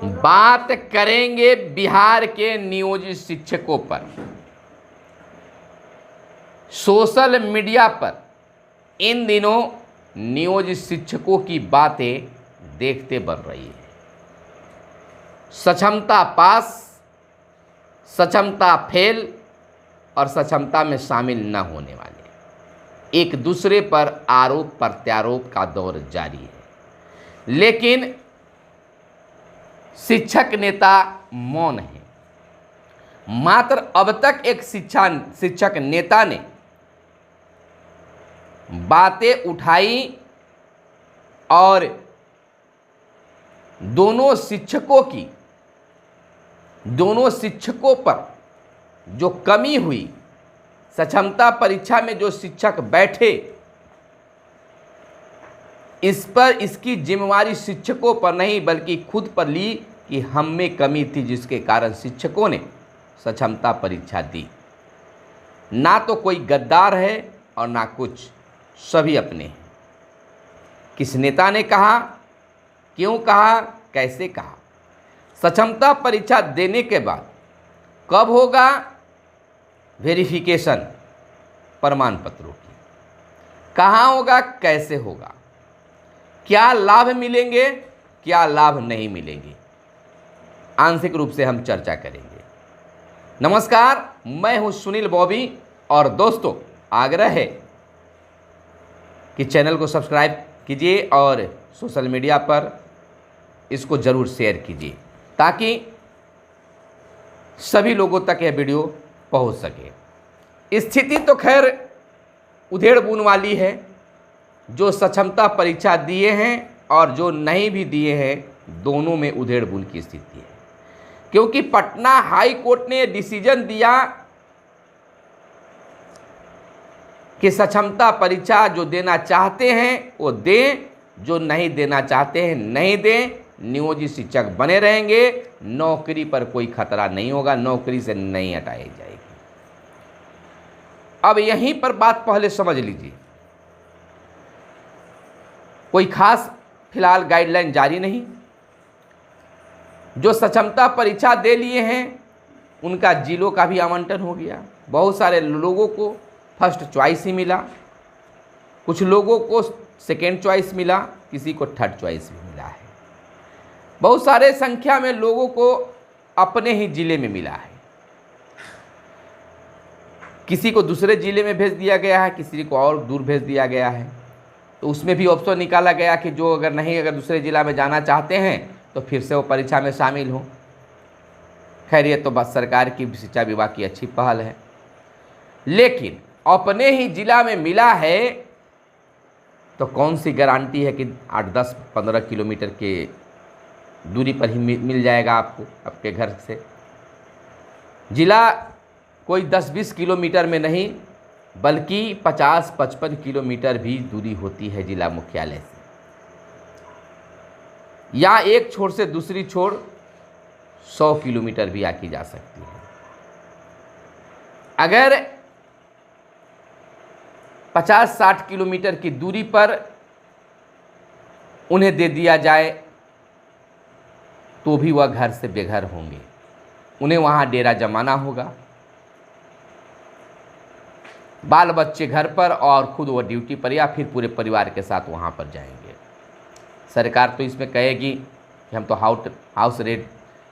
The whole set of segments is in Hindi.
बात करेंगे बिहार के नियोजित शिक्षकों पर। सोशल मीडिया पर इन दिनों नियोजित शिक्षकों की बातें देखते बन रही है। सक्षमता पास, सक्षमता फेल और सक्षमता में शामिल न होने वाले एक दूसरे पर आरोप प्रत्यारोप का दौर जारी है, लेकिन शिक्षक नेता मौन है। मात्र अब तक एक शिक्षक नेता ने बातें उठाई और दोनों शिक्षकों पर जो कमी हुई, सक्षमता परीक्षा में जो शिक्षक बैठे, इस पर इसकी जिम्मेवारी शिक्षकों पर नहीं बल्कि खुद पर ली कि हम में कमी थी, जिसके कारण शिक्षकों ने सक्षमता परीक्षा दी। ना तो कोई गद्दार है और ना कुछ, सभी अपने हैं। किस नेता ने कहा, क्यों कहा, कैसे कहा? सक्षमता परीक्षा देने के बाद कब होगा वेरिफिकेशन प्रमाण पत्रों की? कहाँ होगा, कैसे होगा, क्या लाभ मिलेंगे, क्या लाभ नहीं मिलेंगे, आंशिक रूप से हम चर्चा करेंगे। नमस्कार, मैं हूं सुनील बॉबी और दोस्तों, आग्रह है कि चैनल को सब्सक्राइब कीजिए और सोशल मीडिया पर इसको ज़रूर शेयर कीजिए ताकि सभी लोगों तक यह वीडियो पहुंच सके। स्थिति तो खैर उधेड़-बुन वाली है। जो सक्षमता परीक्षा दिए हैं और जो नहीं भी दिए हैं, दोनों में उधेड़-बुन की स्थिति है, क्योंकि पटना हाई कोर्ट ने डिसीजन दिया कि सक्षमता परीक्षा जो देना चाहते हैं वो दें, जो नहीं देना चाहते हैं नहीं दें। नियोजित शिक्षक बने रहेंगे, नौकरी पर कोई खतरा नहीं होगा, नौकरी से नहीं हटाई जाएगी। अब यहीं पर बात पहले समझ लीजिए, कोई खास फिलहाल गाइडलाइन जारी नहीं। जो सक्षमता परीक्षा दे लिए हैं उनका जिलों का भी आवंटन हो गया। बहुत सारे लोगों को फर्स्ट चॉइस ही मिला, कुछ लोगों को सेकेंड चॉइस मिला, किसी को थर्ड चॉइस भी मिला है। बहुत सारे संख्या में लोगों को अपने ही जिले में मिला है, किसी को दूसरे जिले में भेज दिया गया है, किसी को और दूर भेज दिया गया है। तो उसमें भी ऑप्शन निकाला गया कि जो अगर दूसरे जिला में जाना चाहते हैं तो फिर से वो परीक्षा में शामिल हों। खैर, ये तो बस सरकार की शिक्षा विभाग की अच्छी पहल है, लेकिन अपने ही जिला में मिला है तो कौन सी गारंटी है कि 8, 10, 15 किलोमीटर के दूरी पर ही मिल जाएगा आपको आपके घर से। जिला कोई 10-20 किलोमीटर में नहीं बल्कि 50-55 किलोमीटर भी दूरी होती है जिला मुख्यालय से, या एक छोर से दूसरी छोर 100 किलोमीटर भी आकी जा सकती है। अगर 50-60 किलोमीटर की दूरी पर उन्हें दे दिया जाए तो भी वह घर से बेघर होंगे, उन्हें वहाँ डेरा जमाना होगा, बाल बच्चे घर पर और खुद वो ड्यूटी पर या फिर पूरे परिवार के साथ वहाँ पर जाएंगे। सरकार तो इसमें कहेगी कि हम तो हाउस रेंट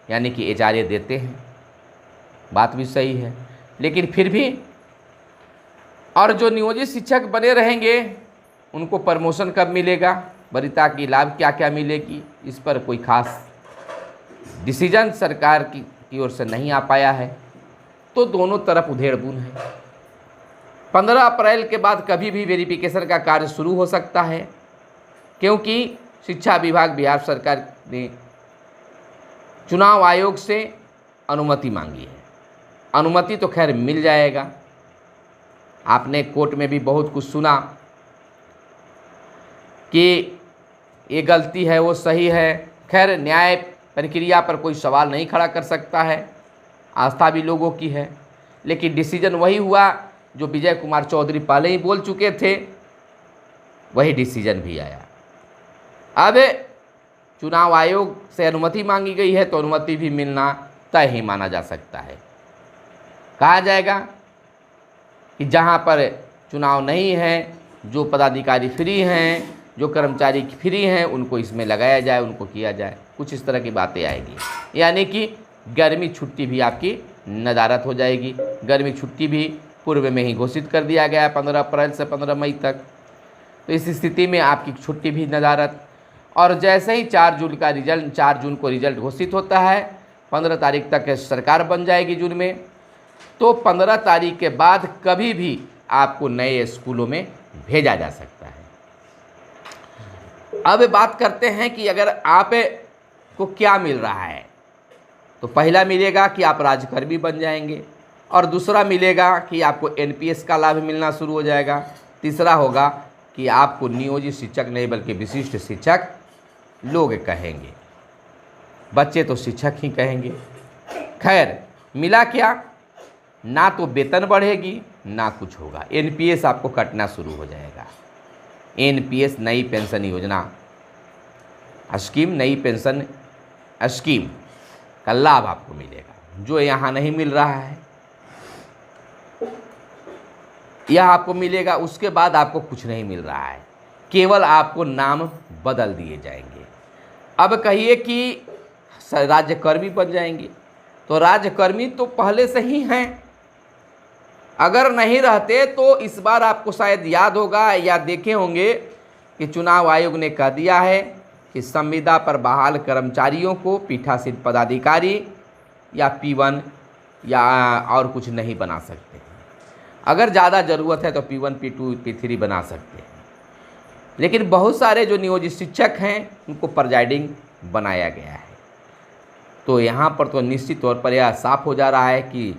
यानी कि इजारे देते हैं, बात भी सही है, लेकिन फिर भी और जो नियोजित शिक्षक बने रहेंगे उनको प्रमोशन कब मिलेगा, वरीयता की लाभ क्या क्या मिलेगी, इस पर कोई खास डिसीजन सरकार की ओर से नहीं आ पाया है। तो दोनों तरफ उधेड़-बुन है। 15 अप्रैल के बाद कभी भी वेरिफिकेशन का कार्य शुरू हो सकता है, क्योंकि शिक्षा विभाग बिहार सरकार ने चुनाव आयोग से अनुमति मांगी है। अनुमति तो खैर मिल जाएगा। आपने कोर्ट में भी बहुत कुछ सुना कि ये गलती है, वो सही है। खैर, न्याय प्रक्रिया पर कोई सवाल नहीं खड़ा कर सकता है, आस्था भी लोगों की है, लेकिन डिसीजन वही हुआ जो विजय कुमार चौधरी पहले ही बोल चुके थे, वही डिसीजन भी आया। अब चुनाव आयोग से अनुमति मांगी गई है तो अनुमति भी मिलना तय ही माना जा सकता है। कहा जाएगा कि जहाँ पर चुनाव नहीं है, जो पदाधिकारी फ्री हैं, जो कर्मचारी फ्री हैं, उनको इसमें लगाया जाए, उनको किया जाए, कुछ इस तरह की बातें आएगी। यानी कि गर्मी छुट्टी भी आपकी नदारत हो जाएगी। गर्मी छुट्टी भी पूर्व में ही घोषित कर दिया गया है 15 अप्रैल से 15 मई तक। तो इस स्थिति में आपकी छुट्टी भी नदारत। और जैसे ही 4 जून को रिजल्ट घोषित होता है, 15 तारीख तक सरकार बन जाएगी जून में, तो 15 तारीख के बाद कभी भी आपको नए स्कूलों में भेजा जा सकता है। अब बात करते हैं कि अगर आप को क्या मिल रहा है, तो पहला मिलेगा कि आप राज्यकर्मी बन जाएंगे, और दूसरा मिलेगा कि आपको एनपीएस का लाभ मिलना शुरू हो जाएगा। तीसरा होगा कि आपको नियोजित शिक्षक नहीं बल्कि विशिष्ट शिक्षक लोग कहेंगे, बच्चे तो शिक्षक ही कहेंगे। खैर मिला क्या, ना तो वेतन बढ़ेगी ना कुछ होगा, एनपीएस आपको कटना शुरू हो जाएगा। एनपीएस नई पेंशन योजना स्कीम, नई पेंशन स्कीम का लाभ आपको मिलेगा, जो यहाँ नहीं मिल रहा है यह आपको मिलेगा। उसके बाद आपको कुछ नहीं मिल रहा है, केवल आपको नाम बदल दिए जाएंगे। अब कहिए कि राज्यकर्मी बन जाएंगे, तो राज्यकर्मी तो पहले से ही हैं, अगर नहीं रहते तो इस बार आपको शायद याद होगा या देखे होंगे कि चुनाव आयोग ने कह दिया है कि संविदा पर बहाल कर्मचारियों को पीठासीन पदाधिकारी या P1 या और कुछ नहीं बना सकते हैं। अगर ज़्यादा ज़रूरत है तो P1, P2, P3 बना सकते हैं, लेकिन बहुत सारे जो नियोजित शिक्षक हैं उनको प्रिजाइडिंग बनाया गया है। तो यहाँ पर तो निश्चित तौर पर यह साफ हो जा रहा है कि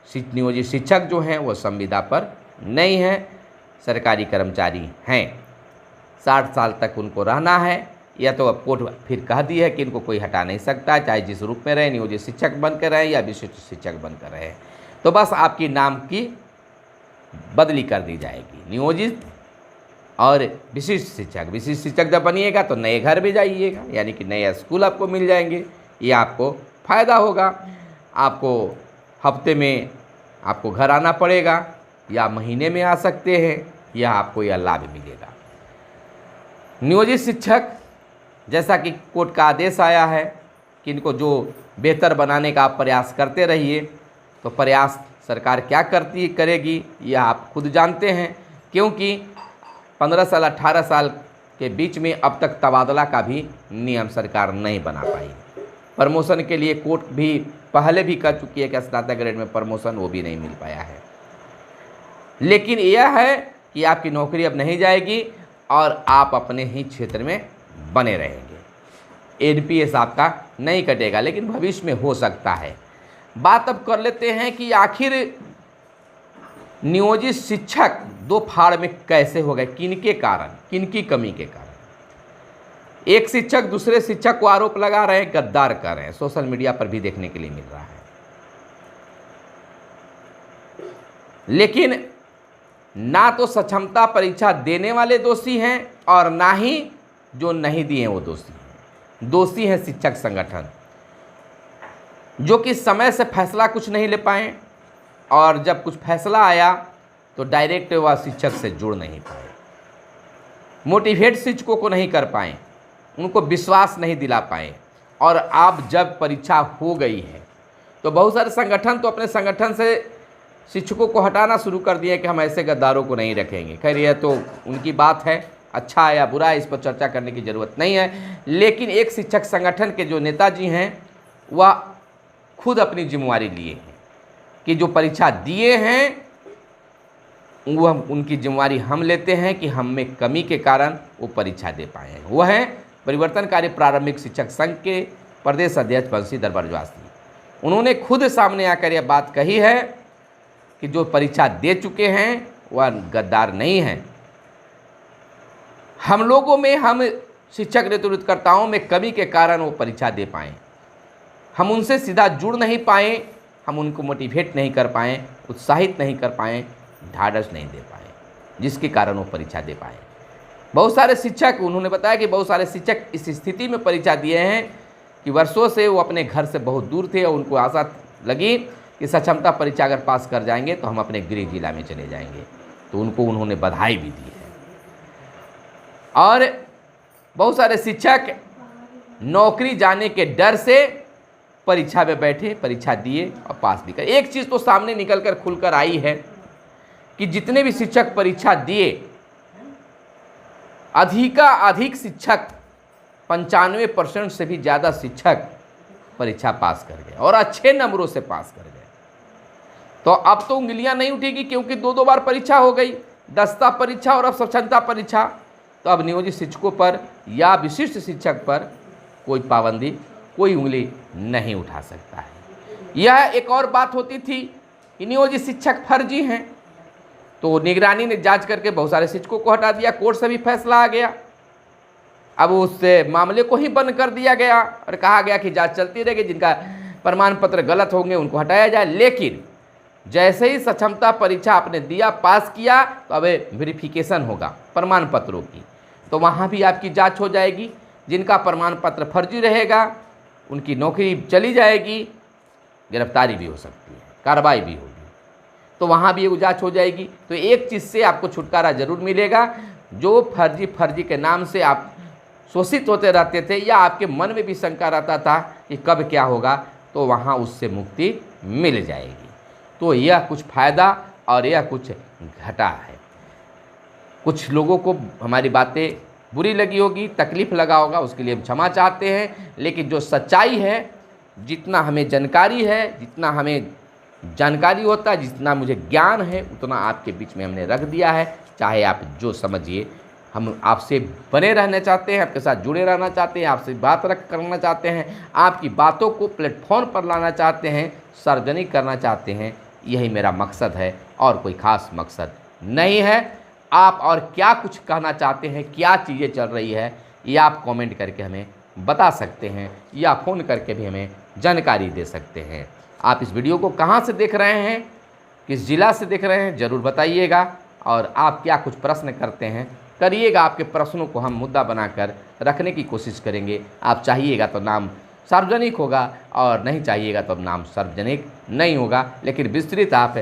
नियोजित शिक्षक जो हैं वो संविदा पर नहीं है, सरकारी कर्मचारी हैं। 60 साल तक उनको रहना है, या तो अब कोर्ट फिर कह दी है कि इनको कोई हटा नहीं सकता, चाहे जिस रूप में रहे, नियोजित शिक्षक बनकर रहें या विशिष्ट शिक्षक बनकर रहें। तो बस आपकी नाम की बदली कर दी जाएगी, नियोजित और विशिष्ट शिक्षक। विशिष्ट शिक्षक जब बनिएगा तो नए घर भी जाइएगा, यानी कि नए स्कूल आपको मिल जाएंगे, ये आपको फ़ायदा होगा। आपको हफ्ते में आपको घर आना पड़ेगा या महीने में आ सकते हैं, यह आपको यह लाभ मिलेगा। नियोजित शिक्षक, जैसा कि कोर्ट का आदेश आया है कि इनको जो बेहतर बनाने का आप प्रयास करते रहिए, तो प्रयास सरकार क्या करेगी यह आप खुद जानते हैं, क्योंकि 15 साल 18 साल के बीच में अब तक तबादला का भी नियम सरकार नहीं बना पाई। प्रमोशन के लिए कोर्ट भी पहले भी कह चुकी है कि स्नातक ग्रेड में प्रमोशन वो भी नहीं मिल पाया है। लेकिन यह है कि आपकी नौकरी अब नहीं जाएगी और आप अपने ही क्षेत्र में बने रहेंगे। एनपीएस आपका नहीं कटेगा, लेकिन भविष्य में हो सकता है। बात अब कर लेते हैं कि आखिर नियोजित शिक्षक दो फाड़ में कैसे हो गए, किनके कारण, किनकी कमी के कारण। एक शिक्षक दूसरे शिक्षक को आरोप लगा रहे हैं, गद्दार कर रहे हैं, सोशल मीडिया पर भी देखने के लिए मिल रहा है। लेकिन ना तो सक्षमता परीक्षा देने वाले दोषी हैं और ना ही जो नहीं दिए वो दोषी हैं। दोषी है शिक्षक संगठन, जो कि समय से फैसला कुछ नहीं ले पाए, और जब कुछ फैसला आया तो डायरेक्ट वह शिक्षक से जुड़ नहीं पाए, मोटिवेट शिक्षकों को नहीं कर पाए, उनको विश्वास नहीं दिला पाए। और अब जब परीक्षा हो गई है तो बहुत सारे संगठन तो अपने संगठन से शिक्षकों को हटाना शुरू कर दिए कि हम ऐसे गद्दारों को नहीं रखेंगे। खैर यह तो उनकी बात है, अच्छा है या बुरा है इस पर चर्चा करने की ज़रूरत नहीं है। लेकिन एक शिक्षक संगठन के जो नेताजी हैं वह खुद अपनी जिम्मेवारी लिए हैं कि जो परीक्षा दिए हैं वह उनकी जिम्मेवारी हम लेते हैं कि हम में कमी के कारण वो परीक्षा दे पाए हैं। वह है परिवर्तनकारी प्रारंभिक शिक्षक संघ के प्रदेश अध्यक्ष बंशीधर बरजवासी। उन्होंने खुद सामने आकर यह बात कही है कि जो परीक्षा दे चुके हैं वह गद्दार नहीं हैं। हम लोगों में, हम शिक्षक नेतृत्वकर्ताओं में कमी के कारण वो परीक्षा दे पाए, हम उनसे सीधा जुड़ नहीं पाए, हम उनको मोटिवेट नहीं कर पाए, उत्साहित नहीं कर पाए, ढाढ़स नहीं दे पाए, जिसके कारण वो परीक्षा दे पाए। बहुत सारे शिक्षक, उन्होंने बताया कि बहुत सारे शिक्षक इस स्थिति में परीक्षा दिए हैं कि वर्षों से वो अपने घर से बहुत दूर थे और उनको आशा लगी कि सक्षमता परीक्षा अगर पास कर जाएंगे तो हम अपने गृह जिला में चले जाएंगे, तो उनको उन्होंने बधाई भी दी है। और बहुत सारे शिक्षक नौकरी जाने के डर से परीक्षा में बैठे, परीक्षा दिए और पास भी करे। एक चीज़ तो सामने निकल कर खुलकर आई है कि जितने भी शिक्षक परीक्षा दिए, अधिक शिक्षक 95% से भी ज़्यादा शिक्षक परीक्षा पास कर गए और अच्छे नंबरों से पास कर गए। तो अब तो उंगलियां नहीं उठेगी, क्योंकि 2 बार परीक्षा हो गई, दस्ता परीक्षा और अब सक्षमता परीक्षा। तो अब नियोजित शिक्षकों पर या विशिष्ट शिक्षक पर कोई पाबंदी, कोई उंगली नहीं उठा सकता है। यह एक और बात होती थी कि नियोजित शिक्षक फर्जी हैं, तो निगरानी ने जांच करके बहुत सारे शिक्षकों को हटा दिया, कोर्ट से भी फैसला आ गया। अब उस मामले को ही बंद कर दिया गया और कहा गया कि जांच चलती रहेगी, जिनका प्रमाण पत्र गलत होंगे उनको हटाया जाए। लेकिन जैसे ही सक्षमता परीक्षा आपने दिया, पास किया, तो अब वेरिफिकेशन होगा प्रमाण पत्रों की, तो वहाँ भी आपकी जांच हो जाएगी। जिनका प्रमाण पत्र फर्जी रहेगा उनकी नौकरी चली जाएगी, गिरफ्तारी भी हो सकती है, कार्रवाई भी होगी, तो वहाँ भी एक जांच हो जाएगी। तो एक चीज़ से आपको छुटकारा जरूर मिलेगा, जो फर्जी के नाम से आप शोषित होते रहते थे या आपके मन में भी शंका रहता था कि कब क्या होगा, तो वहाँ उससे मुक्ति मिल जाएगी। तो यह कुछ फ़ायदा और यह कुछ घाटा है। कुछ लोगों को हमारी बातें बुरी लगी होगी, तकलीफ़ लगा होगा, उसके लिए हम क्षमा चाहते हैं। लेकिन जो सच्चाई है, जितना हमें जानकारी है, जितना हमें जानकारी होता है, जितना मुझे ज्ञान है, उतना आपके बीच में हमने रख दिया है। चाहे आप जो समझिए, हम आपसे बने रहना चाहते हैं, आपके साथ जुड़े रहना चाहते हैं, आपसे बात करना चाहते हैं, आपकी बातों को प्लेटफॉर्म पर लाना चाहते हैं, सार्वजनिक करना चाहते हैं। यही मेरा मकसद है और कोई ख़ास मकसद नहीं है। आप और क्या कुछ कहना चाहते हैं, क्या चीज़ें चल रही है, ये आप कमेंट करके हमें बता सकते हैं या फ़ोन करके भी हमें जानकारी दे सकते हैं। आप इस वीडियो को कहाँ से देख रहे हैं, किस ज़िला से देख रहे हैं, ज़रूर बताइएगा। और आप क्या कुछ प्रश्न करते हैं, करिएगा। आपके प्रश्नों को हम मुद्दा बनाकर रखने की कोशिश करेंगे। आप चाहिएगा तो नाम सार्वजनिक होगा और नहीं चाहिएगा तो नाम सार्वजनिक नहीं होगा। लेकिन विस्तृत आप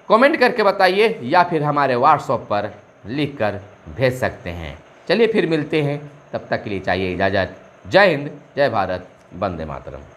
कमेंट करके बताइए या फिर हमारे व्हाट्सएप पर लिखकर भेज सकते हैं। चलिए फिर मिलते हैं, तब तक के लिए चाहिए इजाज़त। जय हिंद, जय भारत, वंदे मातरम।